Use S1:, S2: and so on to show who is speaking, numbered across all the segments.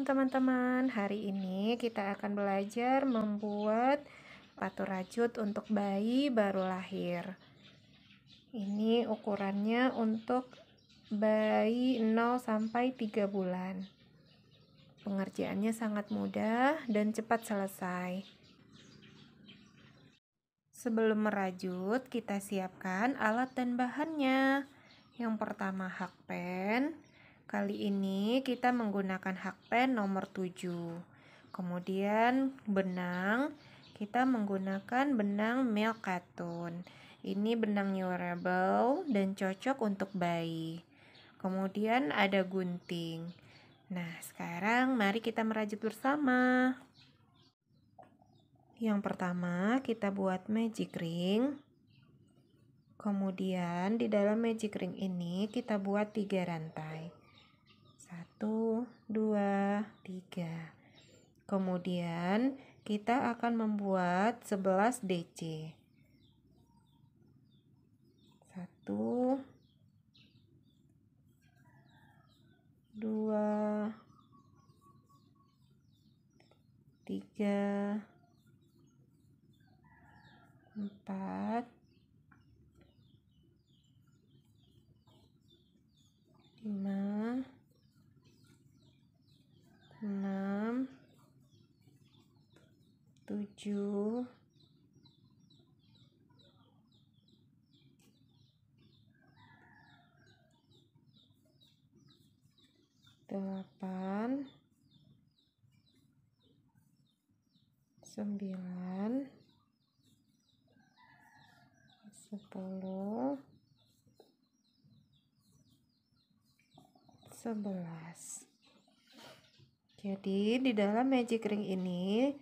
S1: Shalom teman-teman, hari ini kita akan belajar membuat sepatu rajut untuk bayi baru lahir. Ini ukurannya untuk bayi 0 sampai 3 bulan. Pengerjaannya sangat mudah dan cepat selesai. Sebelum merajut, kita siapkan alat dan bahannya. Yang pertama hakpen. Kali ini kita menggunakan hakpen nomor 7. Kemudian benang, kita menggunakan benang milk cotton. Ini benang durable dan cocok untuk bayi. Kemudian ada gunting. Nah, sekarang mari kita merajut bersama. Yang pertama kita buat magic ring. Kemudian di dalam magic ring ini kita buat 3 rantai. 1, 2, 3. Kemudian kita akan membuat 11 DC. 1, 2, 3, 4, 5, 6, 7, 8, 9, 10, 11. Jadi di dalam magic ring ini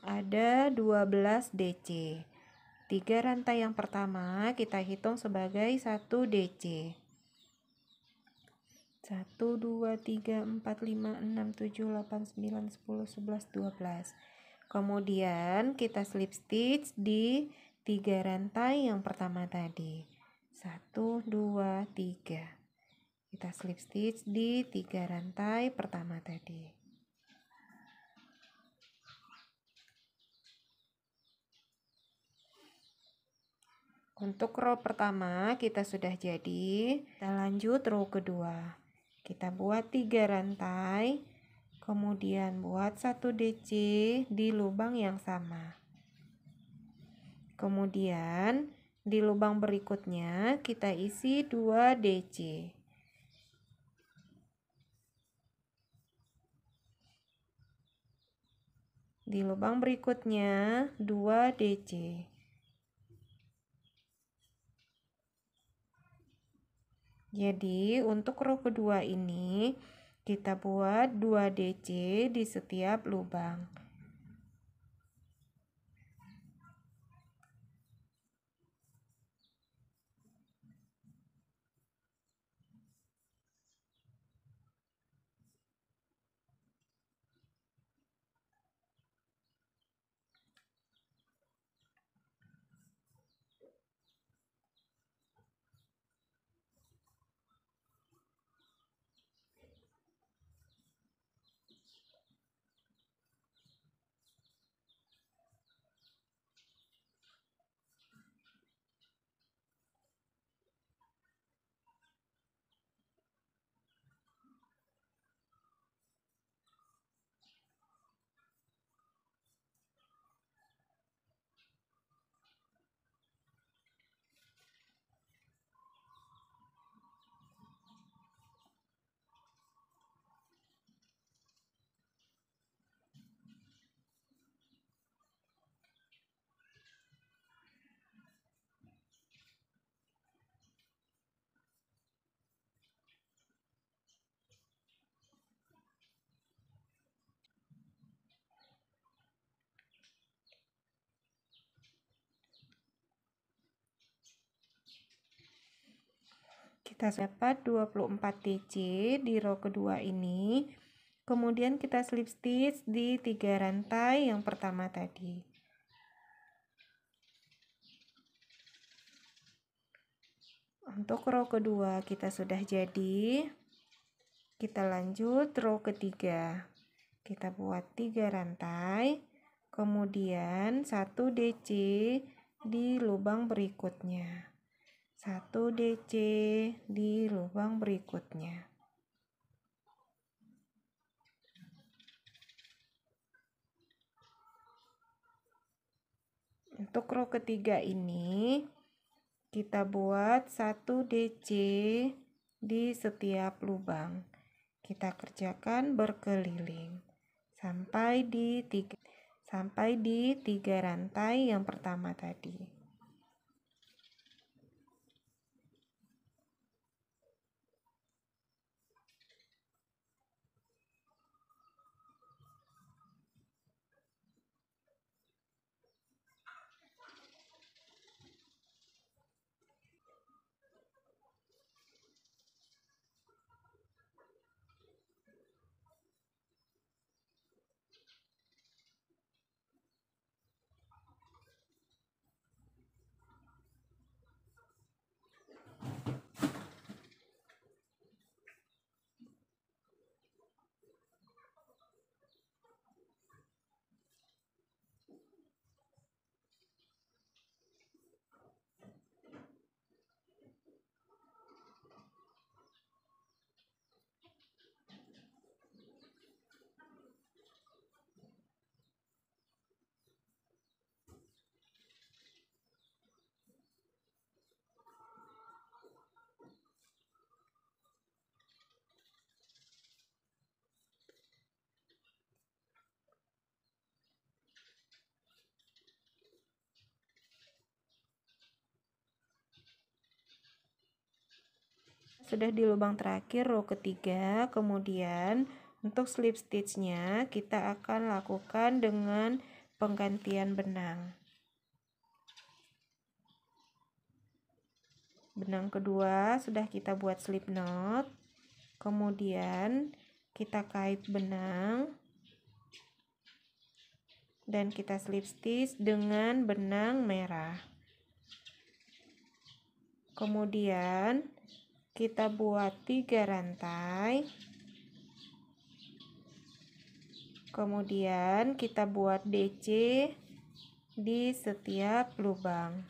S1: ada 12 DC. 3 rantai yang pertama kita hitung sebagai 1 DC. 1, 2, 3, 4, 5, 6, 7, 8, 9, 10, 11, 12. Kemudian kita slip stitch di 3 rantai yang pertama tadi. 1, 2, 3. Kita slip stitch di 3 rantai pertama tadi. Untuk row pertama kita sudah jadi. Kita lanjut row kedua. Kita buat 3 rantai. Kemudian buat 1 DC di lubang yang sama. Kemudian di lubang berikutnya kita isi 2 DC. Di lubang berikutnya 2 DC. Jadi untuk row kedua ini kita buat 2 DC di setiap lubang. Kita dapat 24 DC di row kedua ini. Kemudian kita slip stitch di 3 rantai yang pertama tadi. Untuk row kedua kita sudah jadi. Kita lanjut row ketiga. kita buat 3 rantai, kemudian 1 DC di lubang berikutnya, 1 DC di lubang berikutnya. Untuk row ketiga ini kita buat 1 DC di setiap lubang. Kita kerjakan berkeliling sampai di 3 rantai yang pertama tadi. Sudah di lubang terakhir row ketiga, kemudian untuk slip stitchnya kita akan lakukan dengan penggantian benang. Benang kedua sudah kita buat slip knot, kemudian kita kait benang dan kita slip stitch dengan benang merah. Kemudian kita buat 3 rantai, kemudian kita buat DC di setiap lubang.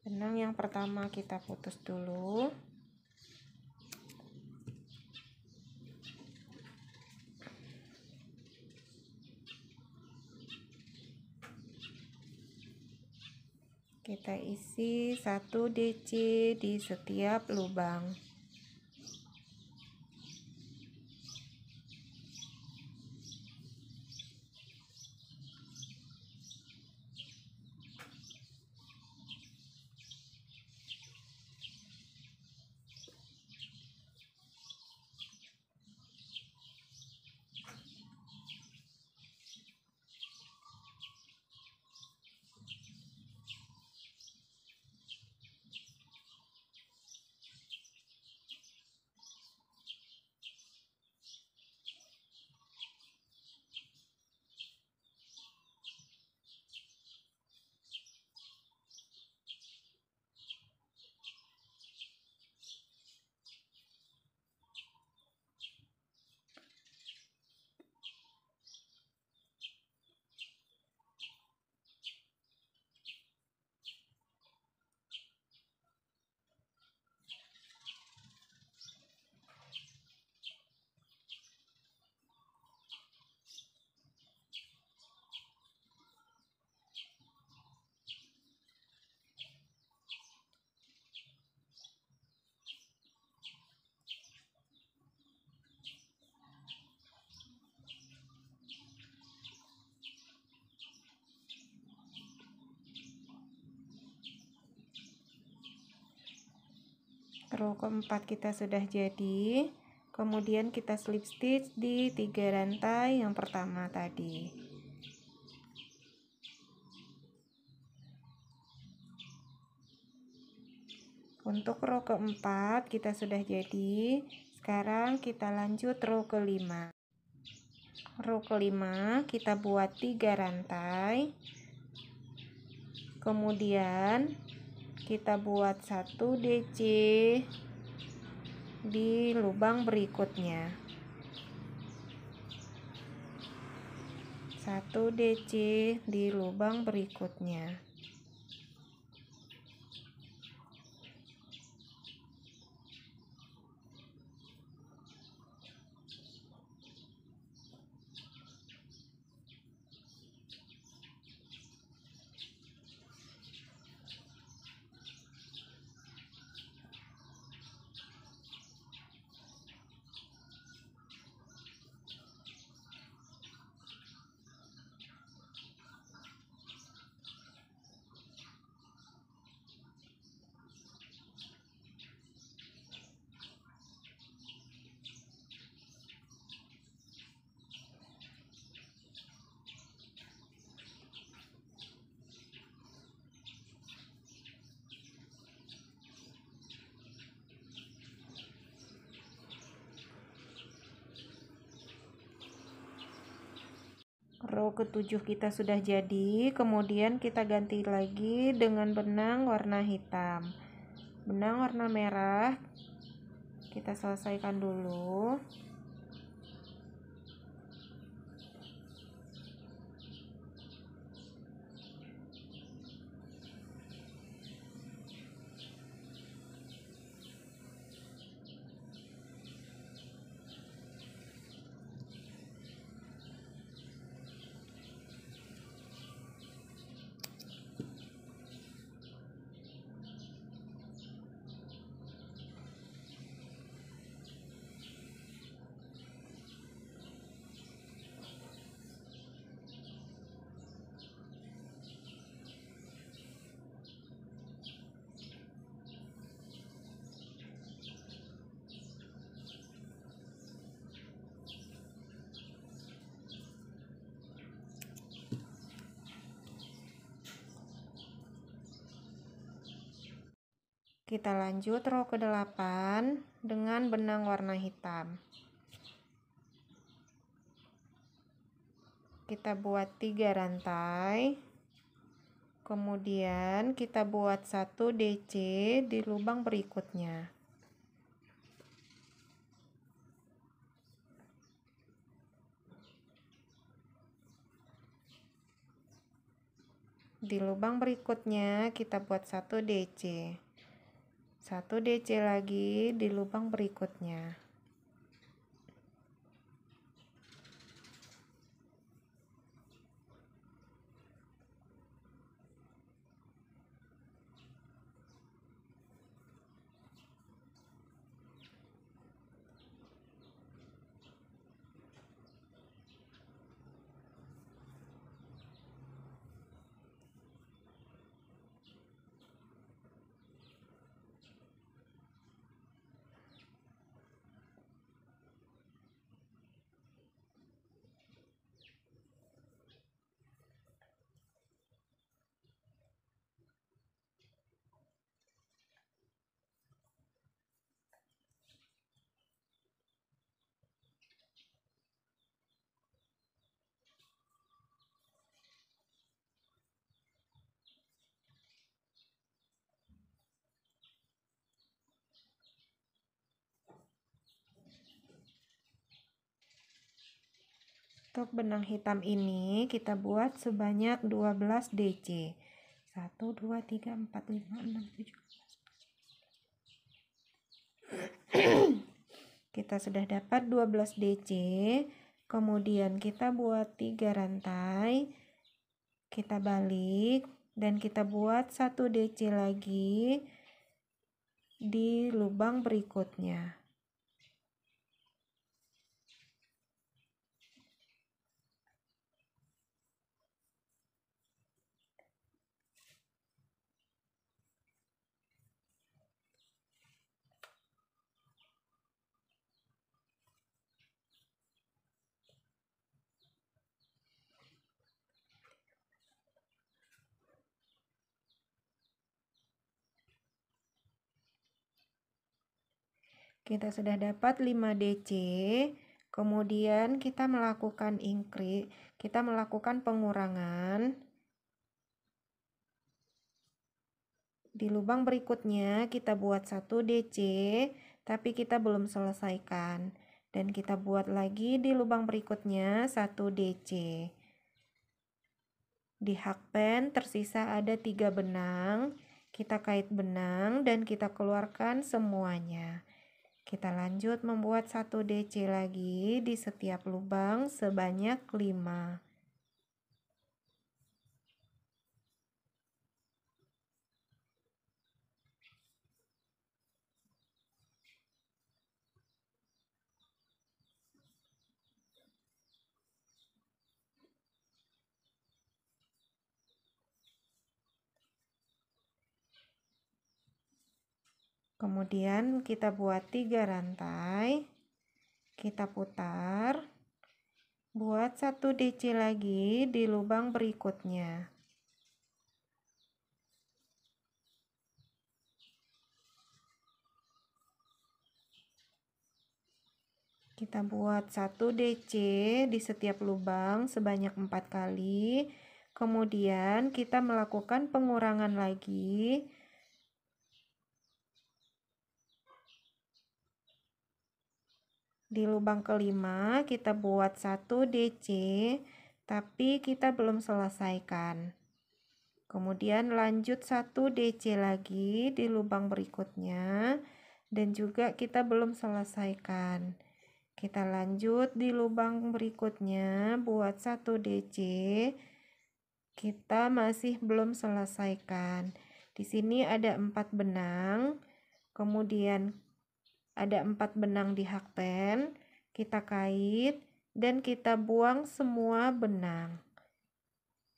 S1: Benang yang pertama kita putus dulu. Kita isi 1 DC di setiap lubang. Row keempat kita sudah jadi, kemudian kita slip stitch di 3 rantai yang pertama tadi. Untuk row keempat kita sudah jadi. Sekarang kita lanjut row kelima. Row kelima kita buat 3 rantai, kemudian kita buat 1 DC di lubang berikutnya. 1 DC di lubang berikutnya. Row ke-7 kita sudah jadi, kemudian kita ganti lagi dengan benang warna hitam. Benang warna merah kita selesaikan dulu. Kita lanjut row ke-8 dengan benang warna hitam. Kita buat 3 rantai. Kemudian kita buat 1 DC di lubang berikutnya. Di lubang berikutnya kita buat 1 DC. 1 DC lagi di lubang berikutnya. Untuk benang hitam ini kita buat sebanyak 12 DC. 1, 2, 3, 4, 5, 6, 7. Kita sudah dapat 12 DC. Kemudian kita buat 3 rantai. Kita balik dan kita buat 1 DC lagi di lubang berikutnya. Kita sudah dapat 5 DC. Kemudian kita melakukan kita melakukan pengurangan Di lubang berikutnya kita buat 1 DC, tapi kita belum selesaikan. Dan kita buat lagi di lubang berikutnya 1 DC. Di hakpen tersisa ada 3 benang. Kita kait benang dan kita keluarkan semuanya. Kita lanjut membuat 1 DC lagi di setiap lubang sebanyak 5. Kemudian kita buat 3 rantai, kita putar, buat 1 DC lagi di lubang berikutnya. Kita buat 1 DC di setiap lubang sebanyak 4 kali, kemudian kita melakukan pengurangan lagi. Di lubang kelima kita buat 1 DC, tapi kita belum selesaikan. Kemudian lanjut 1 DC lagi di lubang berikutnya, dan juga kita belum selesaikan. Kita lanjut di lubang berikutnya, buat 1 DC, kita masih belum selesaikan. Di sini ada 4 benang, kemudian ada 4 benang di hakpen, kita kait dan kita buang semua benang.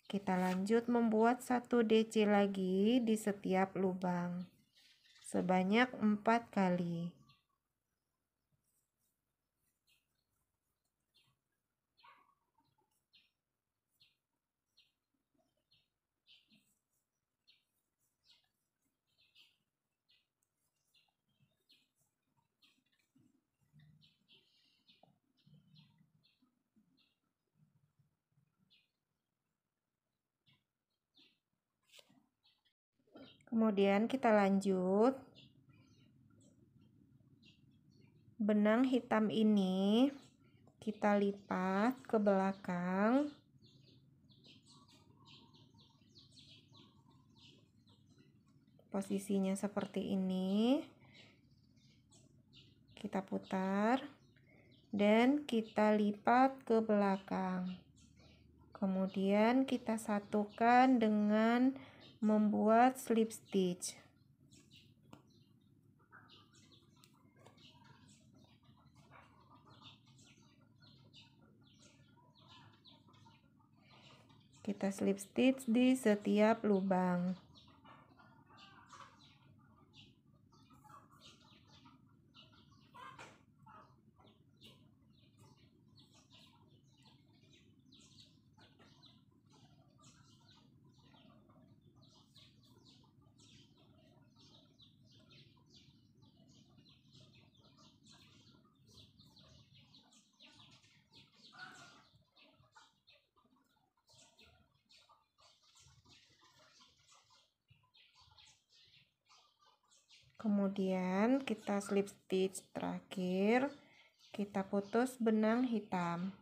S1: Kita lanjut membuat 1 DC lagi di setiap lubang sebanyak 4 kali. Kemudian kita lanjut, benang hitam ini kita lipat ke belakang. Posisinya seperti ini. Kita putar dan kita lipat ke belakang. Kemudian kita satukan dengan membuat slip stitch. Kita slip stitch di setiap lubang. Kemudian kita slip stitch terakhir, kita putus benang hitam.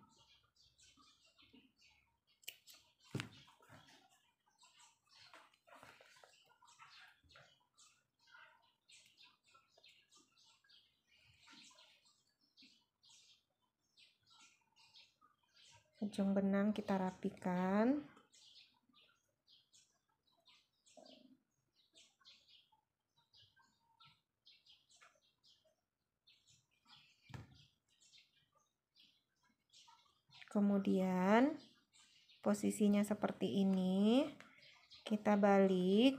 S1: Ujung benang kita rapikan. Kemudian posisinya seperti ini, kita balik.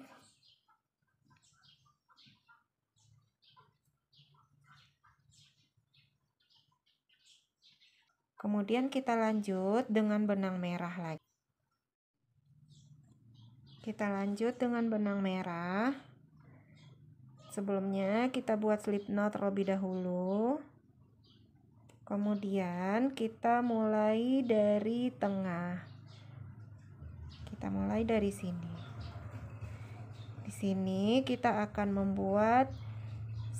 S1: Kemudian kita lanjut dengan benang merah lagi. Kita lanjut dengan benang merah. Sebelumnya kita buat slip knot terlebih dahulu. Kemudian kita mulai dari tengah. Kita mulai dari sini. Di sini kita akan membuat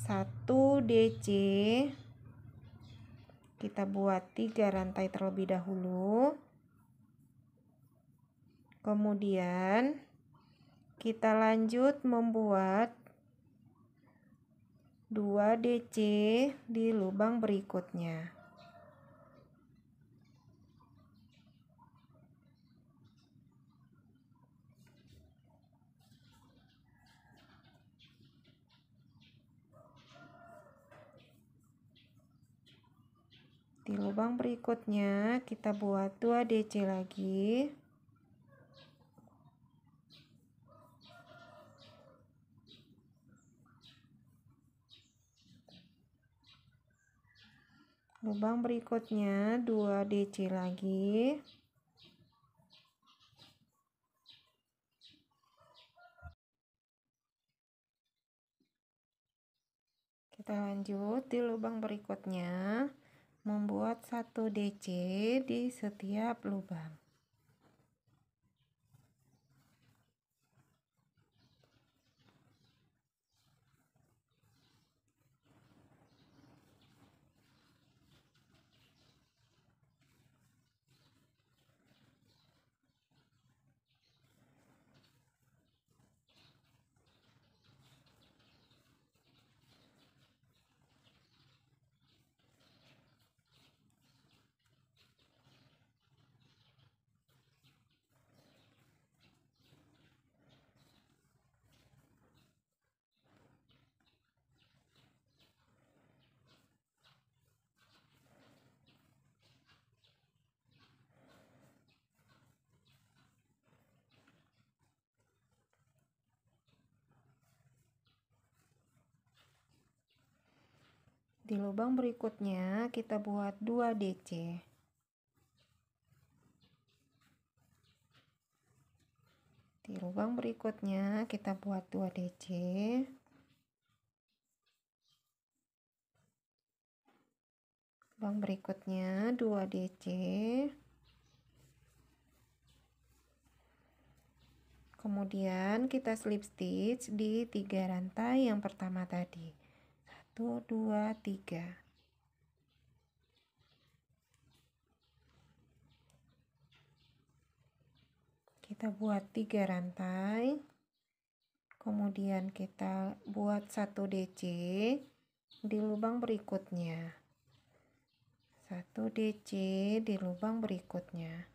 S1: 1 DC. Kita buat 3 rantai terlebih dahulu. Kemudian kita lanjut membuat 2 DC di lubang berikutnya. Di lubang berikutnya kita buat 2 DC lagi. Lubang berikutnya 2 DC lagi. Kita lanjut di lubang berikutnya membuat 1 DC di setiap lubang. Di lubang berikutnya kita buat 2 DC. Di lubang berikutnya kita buat 2 DC. Lubang berikutnya 2 DC. Kemudian kita slip stitch di 3 rantai yang pertama tadi. 1, 2, 3. Kita buat 3 rantai. Kemudian kita buat 1 DC di lubang berikutnya. 1 DC di lubang berikutnya.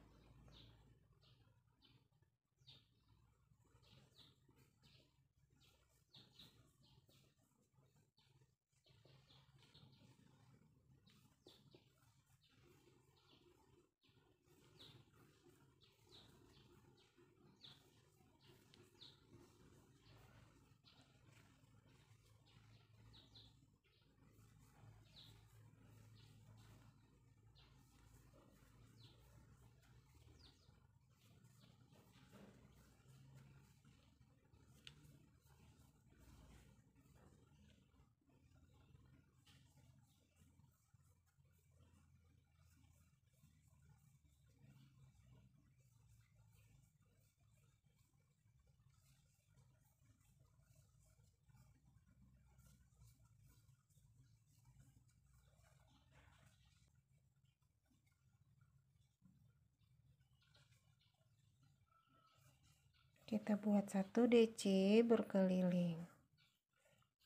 S1: Kita buat 1 DC berkeliling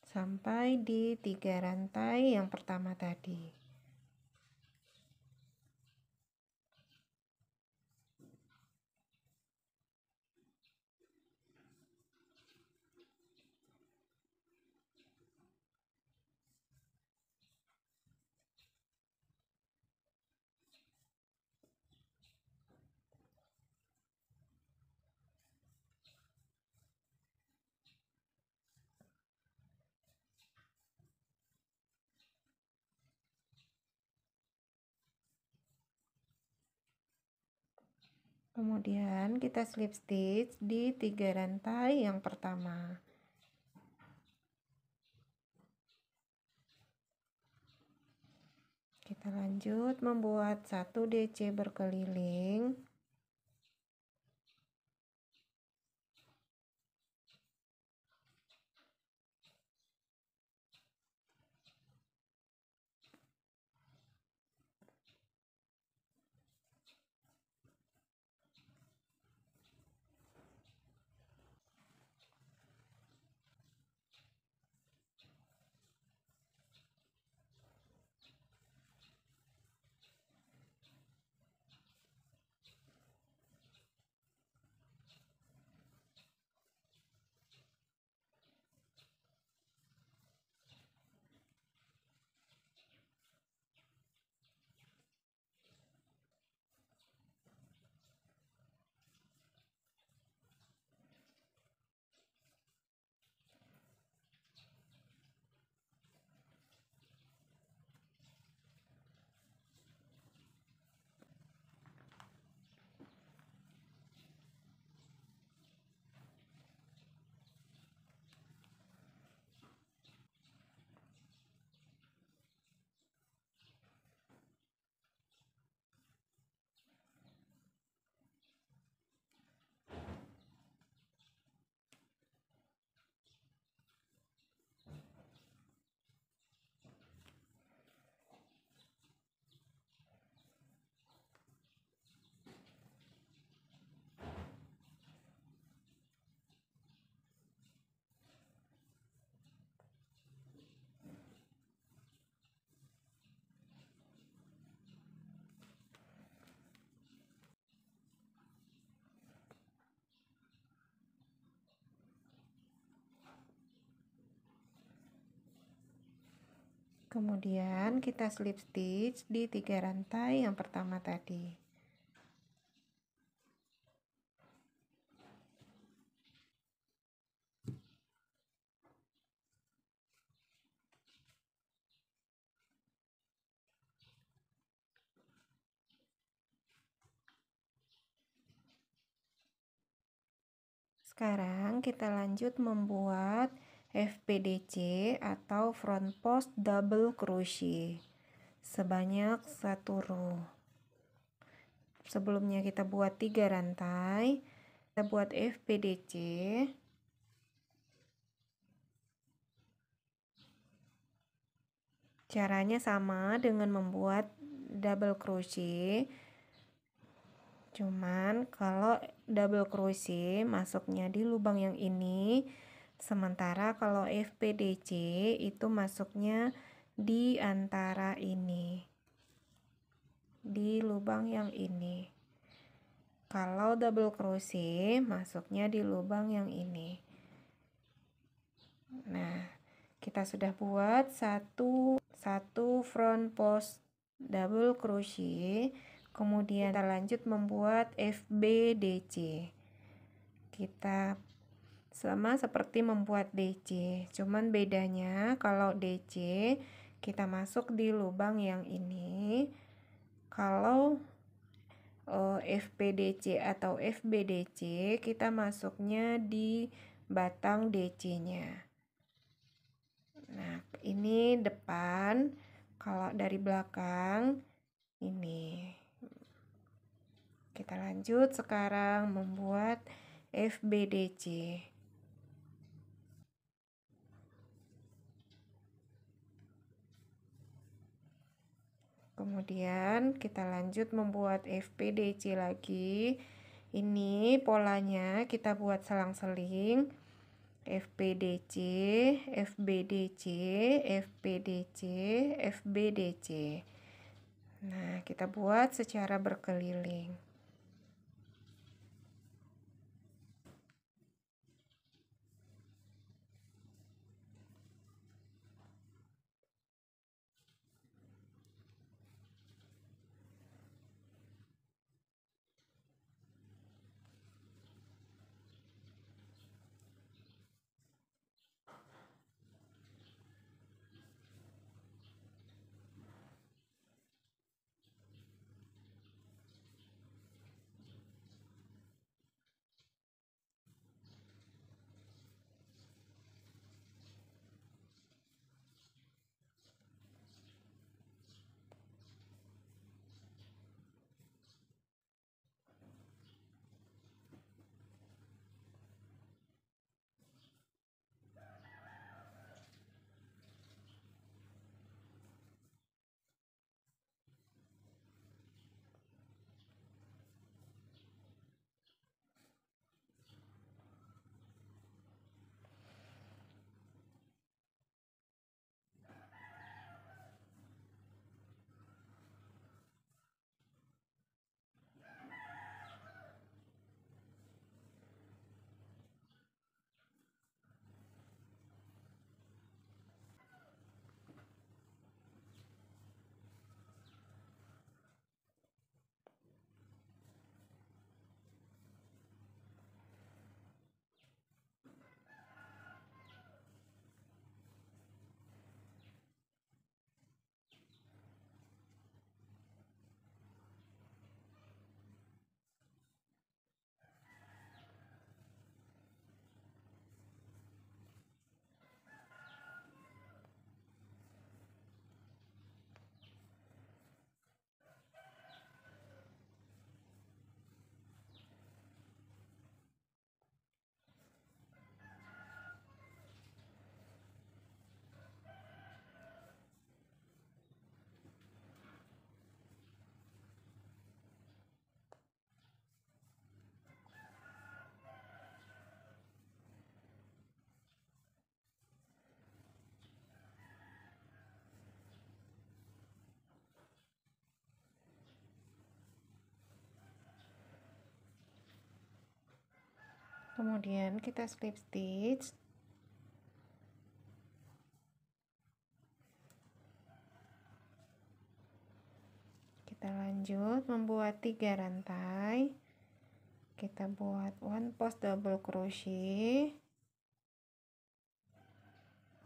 S1: sampai di 3 rantai yang pertama tadi. Kemudian kita slip stitch di 3 rantai yang pertama. Kita lanjut membuat 1 DC berkeliling. Kemudian kita slip stitch di 3 rantai yang pertama tadi. Sekarang kita lanjut membuat FPDC atau front post double crochet sebanyak 1 row. Sebelumnya kita buat 3 rantai, kita buat FPDC. Caranya sama dengan membuat double crochet. Cuman kalau double crochet masuknya di lubang yang ini, sementara kalau FPDC itu masuknya di antara ini, di lubang yang ini. Kalau double crochet masuknya di lubang yang ini. Nah, kita sudah buat satu front post double crochet. Kemudian kita lanjut membuat FBDC. Kita sama seperti membuat DC, cuman bedanya kalau DC kita masuk di lubang yang ini. Kalau FPDC atau FBDC kita masuknya di batang DC-nya. Nah, ini depan. Kalau dari belakang ini. Kita lanjut sekarang membuat FBDC. Kemudian kita lanjut membuat FPDC lagi. Ini polanya kita buat selang-seling. FPDC, FBDC, FPDC, FBDC. Nah, kita buat secara berkeliling. Kemudian kita slip stitch. Kita lanjut membuat 3 rantai. Kita buat one post double crochet,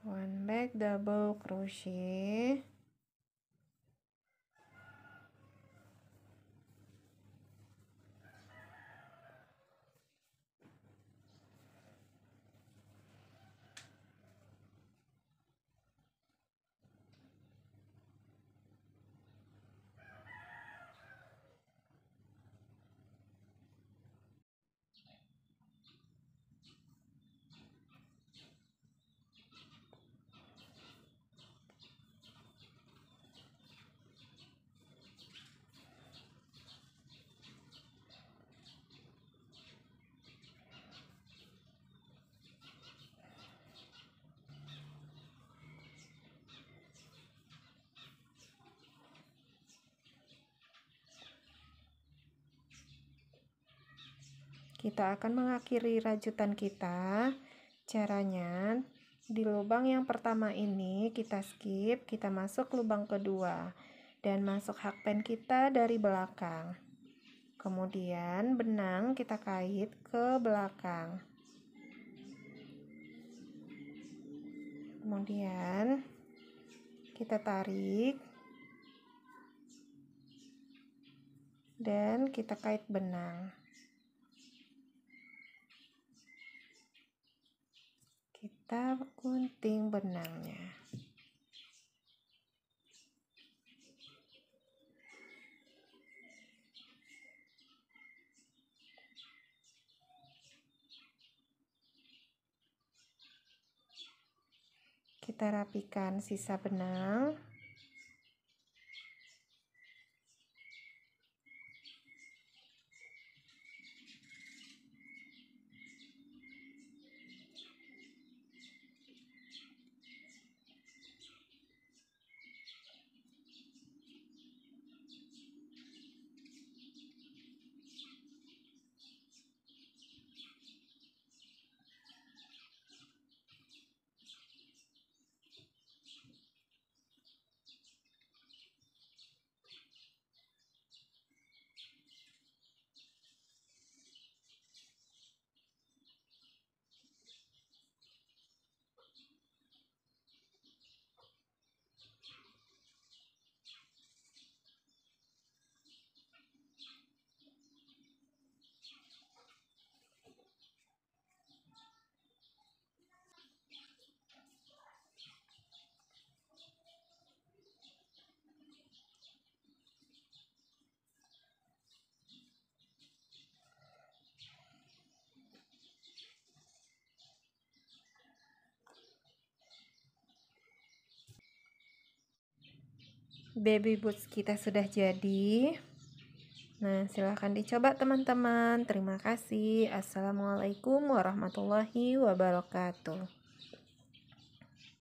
S1: one back double crochet, kita akan mengakhiri rajutan kita. Caranya, di lubang yang pertama ini kita skip, kita masuk lubang kedua dan masuk hakpen kita dari belakang. Kemudian benang kita kait ke belakang. Kemudian kita tarik dan kita kait benang. Kita gunting benangnya. Kita rapikan sisa benang. Baby boots kita sudah jadi. Nah, silahkan dicoba teman-teman. Terima kasih. Assalamualaikum warahmatullahi wabarakatuh.